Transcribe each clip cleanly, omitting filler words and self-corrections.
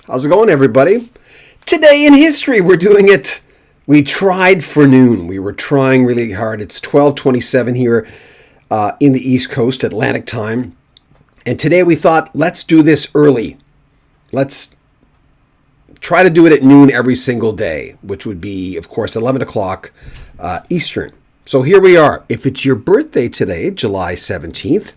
How's it going, everybody? Today in history, we're doing it. We tried for noon. We were trying really hard. It's 12:27 here in the East Coast, Atlantic time. And today we thought, let's do this early. Let's try to do it at noon every single day, which would be, of course, 11 o'clock Eastern. So here we are. If it's your birthday today, July 17th,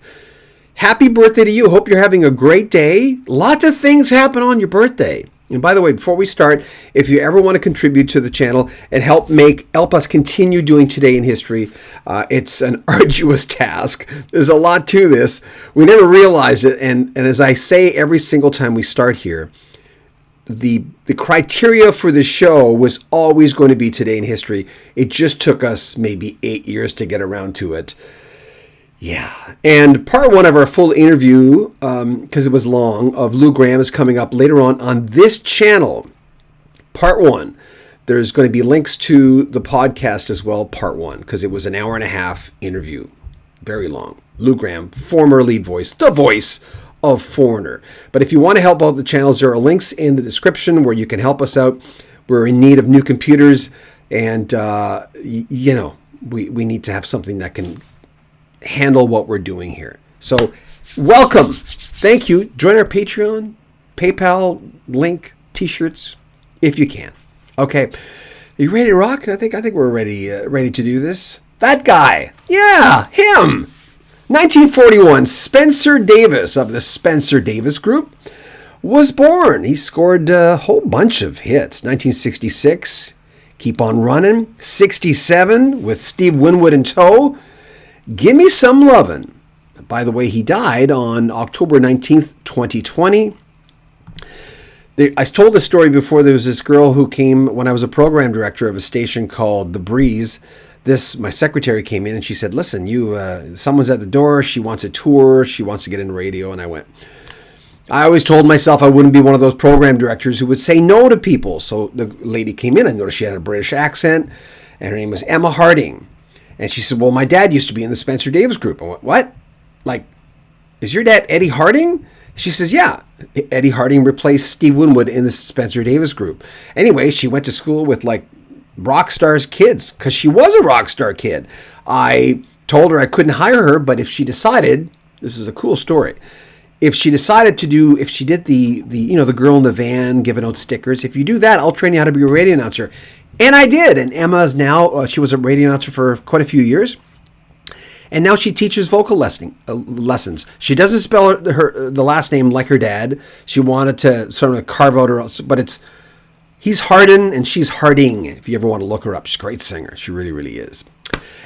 happy birthday to you. Hope you're having a great day. Lots of things happen on your birthday. And by the way, before we start, if you ever want to contribute to the channel and help us continue doing Today in History, it's an arduous task. There's a lot to this. We never realized it. And as I say every single time we start here, the criteria for the show was always going to be Today in History. It just took us maybe 8 years to get around to it. Yeah, and part one of our full interview, because it was long, of Lou Gramm is coming up later on this channel. Part one. There's going to be links to the podcast as well, part one, because it was an hour and a half interview. Very long. Lou Gramm, former lead voice, the voice of Foreigner. But if you want to help out the channels, there are links in the description where you can help us out. We're in need of new computers, and, we need to have something that can handle what we're doing here. So welcome. Thank you. Join our Patreon, PayPal, link, t-shirts, if you can. Okay. Are you ready to rock? I think we're ready to do this. That guy. Yeah, him. 1941, Spencer Davis of the Spencer Davis Group was born. He scored a whole bunch of hits. 1966, Keep on Running. 67, with Steve Winwood in tow, Gimme Some Lovin'. By the way, he died on October 19th, 2020. I told this story before. There was this girl who came when I was a program director of a station called The Breeze. My secretary came in and she said, listen, someone's at the door. She wants a tour. She wants to get in radio. And I always told myself I wouldn't be one of those program directors who would say no to people. So the lady came in. I noticed she had a British accent, and her name was Emma Harding. And she said, well, my dad used to be in the Spencer Davis Group. I went, what? Like, is your dad Eddie Harding? She says, yeah. Eddie Harding replaced Steve Winwood in the Spencer Davis Group. Anyway, she went to school with, Rockstars kids, because she was a rock star kid. I told her I couldn't hire her, but if she decided, this is a cool story, if she did the girl in the van giving out stickers, if you do that, I'll train you how to be a radio announcer. And I did. And Emma's now, she was a radio announcer for quite a few years. And now she teaches vocal lessons. She doesn't spell the last name like her dad. She wanted to sort of carve out but he's Hardin and she's Harding. If you ever want to look her up, she's a great singer. She really, really is.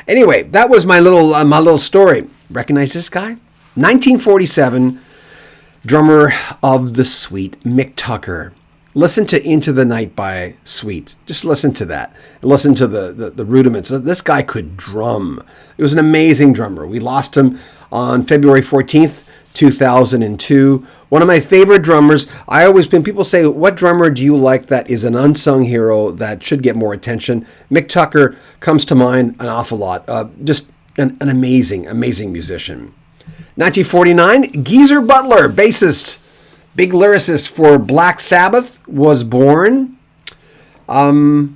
Anyway, that was my little story. Recognize this guy? 1947, drummer of the Sweet, Mick Tucker. Listen to Into the Night by Sweet. Just listen to that. Listen to the rudiments. This guy could drum. He was an amazing drummer. We lost him on February 14th, 2002. One of my favorite drummers. When people say, what drummer do you like that is an unsung hero that should get more attention? Mick Tucker comes to mind an awful lot. Just an amazing, amazing musician. 1949, Geezer Butler, bassist, big lyricist for Black Sabbath, was born. Mike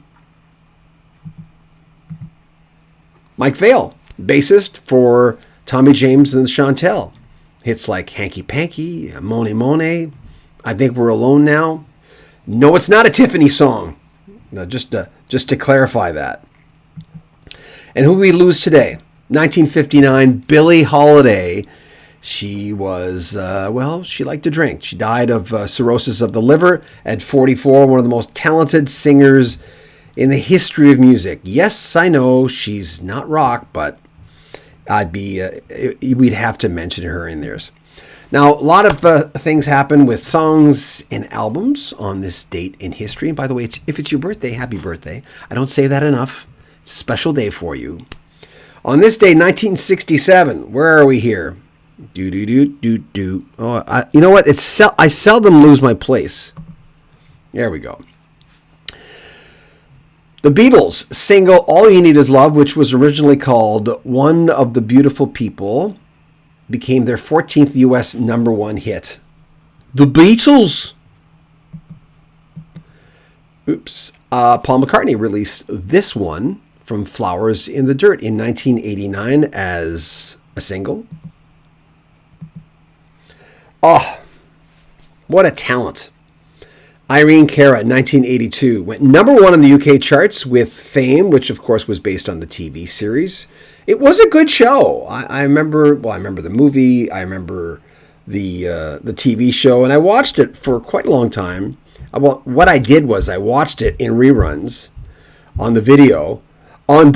Vale, bassist for Tommy James and Chantel. Hits like Hanky Panky, Money Money, I Think We're Alone Now. No, it's not a Tiffany song. No, just to clarify that. And who we lose today? 1959, Billie Holiday. She was, she liked to drink. She died of cirrhosis of the liver at 44, one of the most talented singers in the history of music. Yes, I know she's not rock, but we'd have to mention her in theirs. Now, a lot of things happen with songs and albums on this date in history. And by the way, if it's your birthday, happy birthday. I don't say that enough. It's a special day for you. On this day, 1967, where are we here? Oh, you know what? I seldom lose my place. There we go. The Beatles single All You Need Is Love, which was originally called One of the Beautiful People, became their 14th U.S. number one hit. The Beatles. Paul McCartney released this one from Flowers in the Dirt in 1989 as a single. Oh, what a talent. Irene Cara in 1982 went number one on the UK charts with Fame, which of course was based on the TV series. It was a good show. I remember the movie, I remember the TV show, and I watched it for quite a long time. Well, what I did was I watched it in reruns on the video, and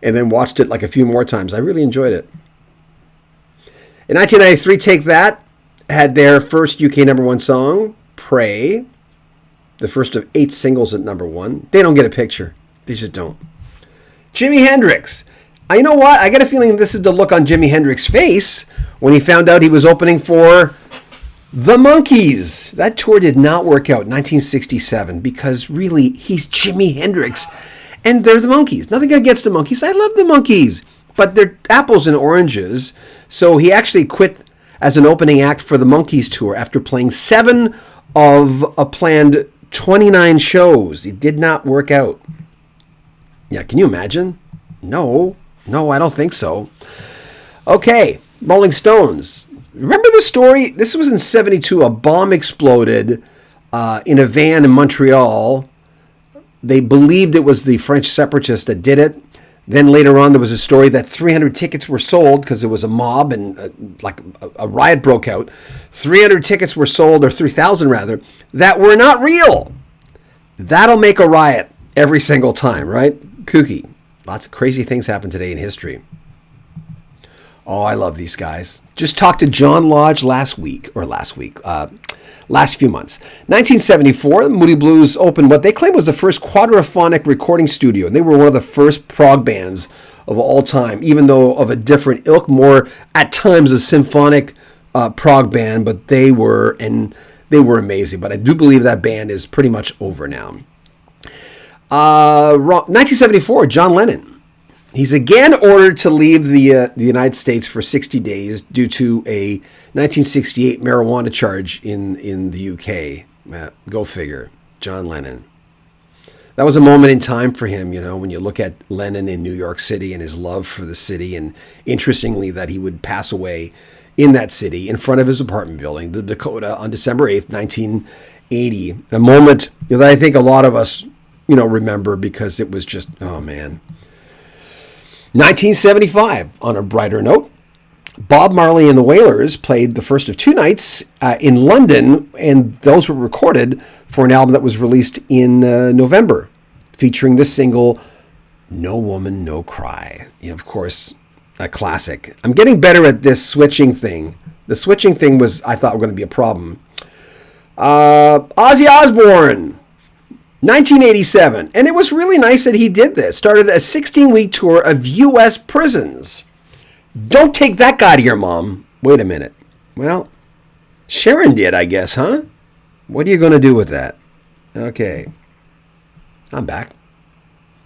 then watched it like a few more times. I really enjoyed it. In 1993, Take That had their first UK number one song, Pray, the first of 8 singles at number one. They don't get a picture. They just don't. Jimi Hendrix. You know what? I get a feeling this is the look on Jimi Hendrix's face when he found out he was opening for the Monkees. That tour did not work out in 1967 because really, he's Jimi Hendrix and they're the Monkees. Nothing against the Monkees. I love the Monkees, but they're apples and oranges. So he actually quit as an opening act for the Monkees tour after playing 7 of a planned 29 shows. It did not work out. Yeah, can you imagine? No, I don't think so. Okay, Rolling Stones. Remember the story? This was in 1972. A bomb exploded in a van in Montreal. They believed it was the French separatists that did it. Then later on, there was a story that 300 tickets were sold because it was a mob and a riot broke out. 300 tickets were sold, or 3,000 rather, that were not real. That'll make a riot every single time, right? Kooky. Lots of crazy things happen today in history. Oh, I love these guys. Just talked to John Lodge last few months. 1974, Moody Blues opened what they claim was the first quadraphonic recording studio. And they were one of the first prog bands of all time, even though of a different ilk, more at times a symphonic prog band, but they were amazing. But I do believe that band is pretty much over now. 1974, John Lennon. He's again ordered to leave the United States for 60 days due to a 1968 marijuana charge in the UK. Go figure. John Lennon. That was a moment in time for him, when you look at Lennon in New York City and his love for the city, and interestingly that he would pass away in that city in front of his apartment building, the Dakota, on December 8th, 1980. A moment that I think a lot of us, remember because it was just, oh man. 1975, on a brighter note, Bob Marley and the Wailers played the first of 2 nights in London, and those were recorded for an album that was released in November, featuring the single No Woman, No Cry. Of course, a classic. I'm getting better at this switching thing. The switching thing I thought, going to be a problem. Ozzy Osbourne. 1987, and it was really nice that he did this. Started a 16-week tour of U.S. prisons. Don't take that guy to your mom. Wait a minute. Well, Sharon did, I guess, huh? What are you going to do with that? Okay. I'm back.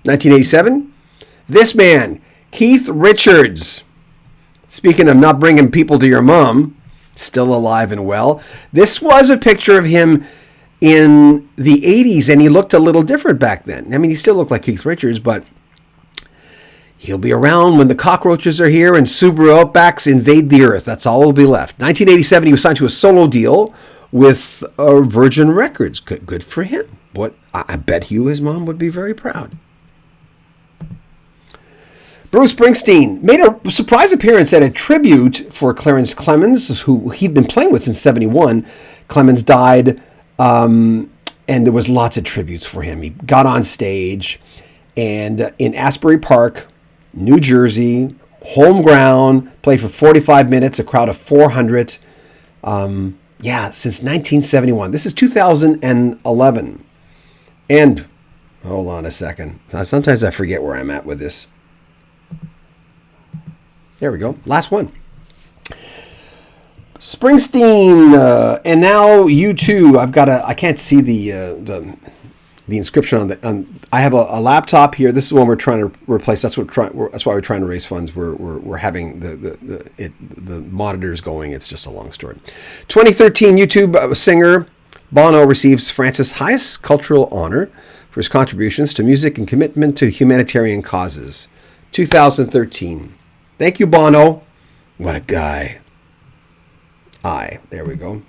1987, this man, Keith Richards. Speaking of not bringing people to your mom, still alive and well. This was a picture of him in the 80s, and he looked a little different back then. I mean, he still looked like Keith Richards, but he'll be around when the cockroaches are here and Subaru Outbacks invade the earth. That's all will be left. 1987, he was signed to a solo deal with Virgin Records. Good for him. I bet his mom would be very proud. Bruce Springsteen made a surprise appearance at a tribute for Clarence Clemons, who he'd been playing with since 1971. Clemons died. And there was lots of tributes for him. He got on stage, and in Asbury Park, New Jersey, home ground, played for 45 minutes, a crowd of 400. Since 1971. This is 2011. And, hold on a second. Sometimes I forget where I'm at with this. There we go. Last one. Springsteen, and now U2. I can't see the inscription on I have a laptop here. This is one we're trying to replace. That's why we're trying to raise funds. We're having the monitors going. It's just a long story. 2013 YouTube singer Bono receives France's highest cultural honor for his contributions to music and commitment to humanitarian causes. 2013. Thank you, Bono. What a guy. There we go.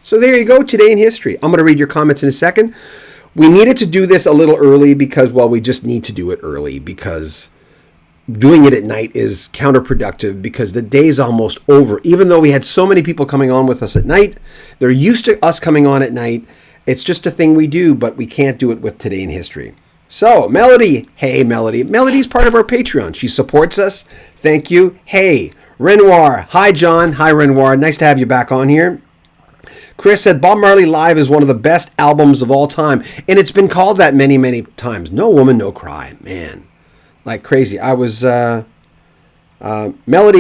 So there you go, Today in History. I'm going to read your comments in a second. We needed to do this a little early because, well, we just need to do it early because doing it at night is counterproductive because the day's almost over. Even though we had so many people coming on with us at night, they're used to us coming on at night. It's just a thing we do, but we can't do it with Today in History. So, Melody. Hey, Melody. Melody's part of our Patreon. She supports us. Thank you. Hey, Renoir. Hi, John. Hi, Renoir. Nice to have you back on here. Chris said, Bob Marley Live is one of the best albums of all time. And it's been called that many, many times. No Woman, No Cry. Man, like crazy. I was, Melody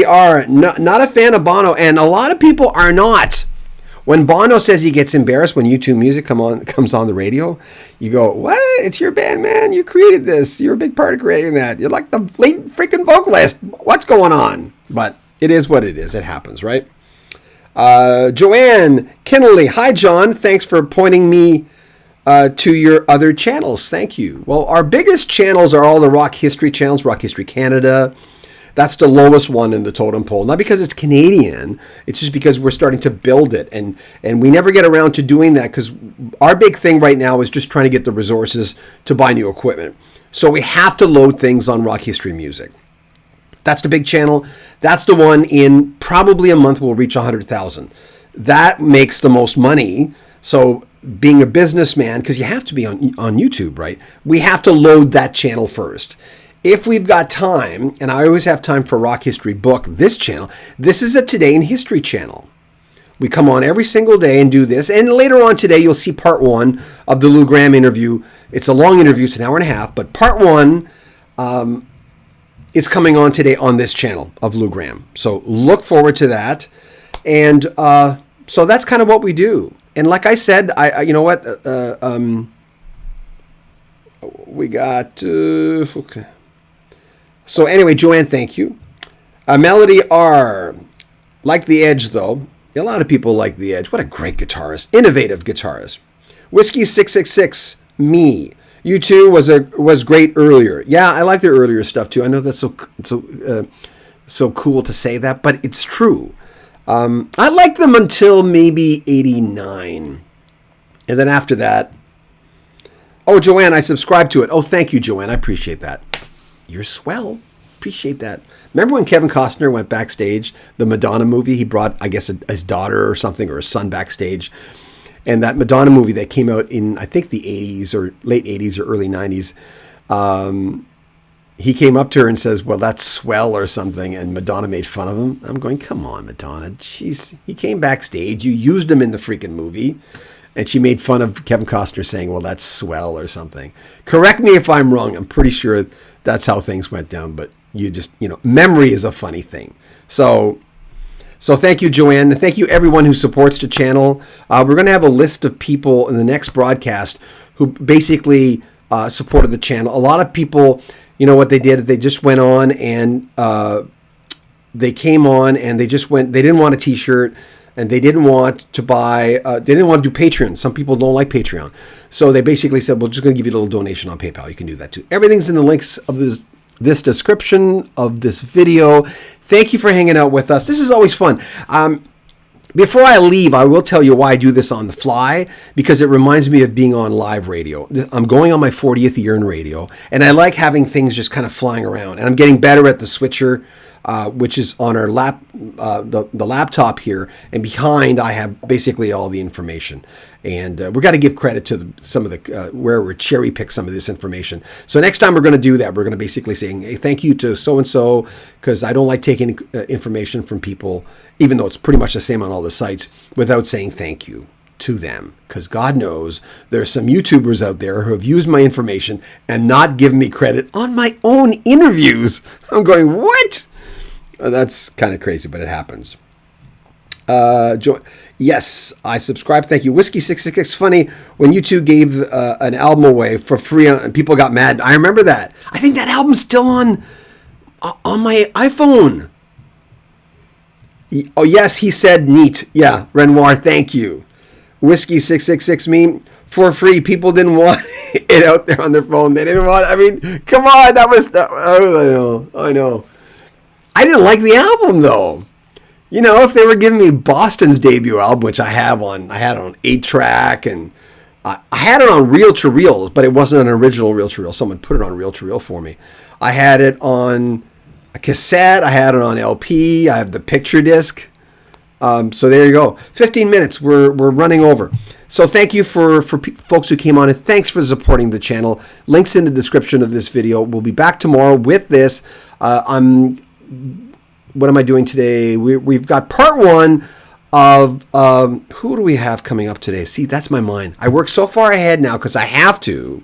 R, not a fan of Bono. And a lot of people are not. When Bono says he gets embarrassed when YouTube music comes on the radio, you go, what? It's your band, man. You created this. You're a big part of creating that. You're like the lead freaking vocalist. What's going on? But it is what it is. It happens, right? Joanne Kennelly. Hi, John. Thanks for pointing me to your other channels. Thank you. Well, our biggest channels are all the Rock History channels, Rock History Canada. That's the lowest one in the totem pole. Not because it's Canadian. It's just because we're starting to build it. And we never get around to doing that because our big thing right now is just trying to get the resources to buy new equipment. So we have to load things on Rock History Music. That's the big channel. That's the one in probably a month we'll reach 100,000. That makes the most money. So being a businessman, because you have to be on YouTube, right? We have to load that channel first. If we've got time, and I always have time for Rock History Book, this channel, this is a Today in History channel. We come on every single day and do this. And later on today, you'll see part one of the Lou Gramm interview. It's a long interview. It's an hour and a half. But part one is coming on today on this channel of Lou Gramm. So look forward to that. And so that's kind of what we do. And like I said, you know what? We got... okay. So anyway, Joanne, thank you. Melody R. Like The Edge, though. A lot of people like The Edge. What a great guitarist. Innovative guitarist. Whiskey 666, me. U2 was great earlier. Yeah, I like their earlier stuff, too. I know that's so cool to say that, but it's true. I liked them until maybe 89. And then after that... Oh, Joanne, I subscribed to it. Oh, thank you, Joanne. I appreciate that. You're swell. Appreciate that. Remember when Kevin Costner went backstage, the Madonna movie? He brought, I guess, his daughter or something, or his son backstage. And that Madonna movie that came out in, I think, the 80s or late 80s or early 90s, he came up to her and says, well, that's swell or something. And Madonna made fun of him. I'm going, come on, Madonna. Jeez. He came backstage. You used him in the freaking movie. And she made fun of Kevin Costner saying, well, that's swell or something. Correct me if I'm wrong. I'm pretty sure that's how things went down. But you just, memory is a funny thing. So thank you, Joanne. Thank you, everyone who supports the channel. We're going to have a list of people in the next broadcast who basically supported the channel. A lot of people, what they did, they just went on and they came on and they didn't want a t-shirt. And they didn't want to buy, they didn't want to do Patreon. Some people don't like Patreon. So they basically said, we're just going to give you a little donation on PayPal. You can do that too. Everything's in the links of this description of this video. Thank you for hanging out with us. This is always fun. Before I leave, I will tell you why I do this on the fly, because it reminds me of being on live radio. I'm going on my 40th year in radio, and I like having things just kind of flying around. And I'm getting better at the switcher, which is on our the laptop here, and behind I have basically all the information. And we've got to give credit to some of the where we cherry pick some of this information. So next time we're going to do that, we're going to basically saying, hey, thank you to so and so, because I don't like taking information from people, even though it's pretty much the same on all the sites, without saying thank you to them, because God knows there are some YouTubers out there who have used my information and not given me credit on my own interviews. I'm going, what? That's kind of crazy, but it happens. Yes, I subscribe. Thank you. Whiskey 666. Funny when you two gave an album away for free and people got mad. I remember that. I think that album's still on my iPhone. Oh yes, he said neat. Yeah, Renoir. Thank you. Whiskey 666 meme for free. People didn't want it out there on their phone. They didn't want. I mean, come on. I know. I didn't like the album though. You know, if they were giving me Boston's debut album, which I had it on 8-track, and I had it on reel to reel, but it wasn't an original reel to reel. Someone put it on reel to reel for me. I had it on a cassette. I had it on LP. I have the picture disc. So there you go. 15 minutes. We're running over. So thank you for folks who came on, and thanks for supporting the channel. Links in the description of this video. We'll be back tomorrow with this. What am I doing today? We've got part 1 of who do we have coming up today? See, that's my mind. I work so far ahead now because I have to.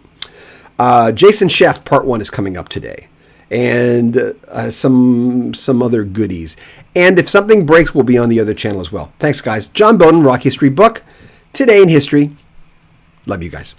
Jason Sheff, part 1 is coming up today, and some other goodies. And if something breaks, we'll be on the other channel as well. Thanks, guys. John Beaudin, Rock History Book. Today in History. Love you guys.